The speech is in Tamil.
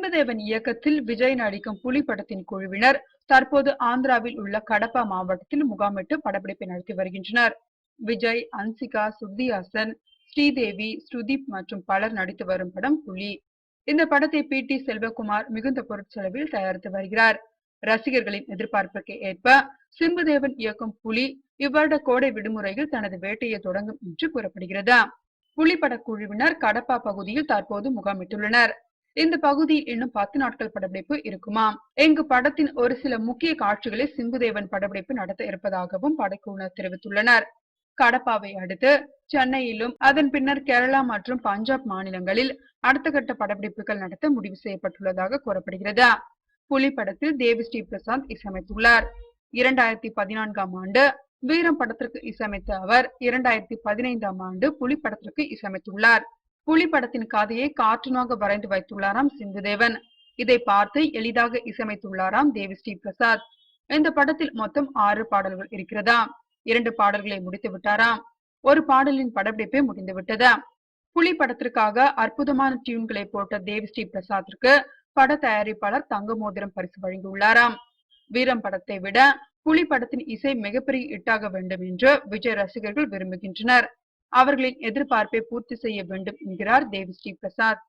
சிம்புதேவன் இயக்கத்தில் விஜய் நடிக்கும் புலி படத்தின் குழுவினர் தற்போது ஆந்திராவில் உள்ள கடப்பா மாவட்டத்தில் முகாமிட்டு படப்பிடிப்பை நடத்தி வருகின்றனர். விஜய், அன்சிகா, சுருதிஹாசன், ஸ்ரீதேவி, ஸ்ருதீப் மற்றும் பலர் நடித்து வரும் படம் புலி. இந்த படத்தை பி.டி. செல்வகுமார் மிகுந்த பொருட்செலவில் தயாரித்து வருகிறார். ரசிகர்களின் எதிர்பார்ப்புக்கு ஏற்ப சிம்புதேவன் இயக்கும் புலி இவ்வருட கோடை விடுமுறையில் தனது வேட்டையை தொடங்கும் என்று கூறப்படுகிறது. புலி பட குழுவினர் கடப்பா பகுதியில் தற்போது முகாமிட்டுள்ளனர். இந்த பகுதியில் இன்னும் 10 நாட்கள் படப்பிடிப்பு இருக்குமாம். இங்கு படத்தின் ஒரு சில முக்கிய காட்சிகளை சிம்புதேவன் படப்பிடிப்பு நடத்த இருப்பதாகவும் படக்குழுவினர் தெரிவித்துள்ளனர். கடப்பாவை அடுத்து சென்னையிலும் அதன் பின்னர் கேரளா மற்றும் பஞ்சாப் மாநிலங்களில் அடுத்த கட்ட படப்பிடிப்புகள் நடத்த முடிவு செய்யப்பட்டுள்ளதாக கூறப்படுகிறது. புலி படத்தில் தேவி ஸ்ரீ பிரசாத் இசையமைத்துள்ளார். 2014ஆம் ஆண்டு வீரம் படத்திற்கு இசையமைத்த அவர் 2015ஆம் ஆண்டு புலி படத்திற்கு இசையமைத்துள்ளார். புலி படத்தின் கதையை கார்ட்டூனாக வரைந்து வைத்துள்ளாராம் சிம்புதேவன். இதை பார்த்து எளிதாக இசையமைத்துள்ளாராம் தேவி ஸ்ரீ பிரசாத். இந்த படத்தில் மொத்தம் 6 பாடல்கள் இருக்கிறதாம். 2 பாடல்களை முடித்து விட்டாராம். ஒரு பாடலின் படப்பிடிப்பே முடிந்துவிட்டது. புலி படத்திற்காக அற்புதமான டியூன்களை போட்ட தேவி ஸ்ரீ பிரசாத்திற்கு பட தயாரிப்பாளர் தங்க மோதிரம் பரிசு வழங்கியுள்ளாராம். வீரம் படத்தை விட புலி படத்தின் இசை மிகப்பெரிய ஹிட்டாக வேண்டும் என்று விஜய் ரசிகர்கள் விரும்புகின்றனர். அவர்களின் எதிர்பார்ப்பை பூர்த்தி செய்ய வேண்டும் என்கிறார் தேவி ஸ்ரீ பிரசாத்.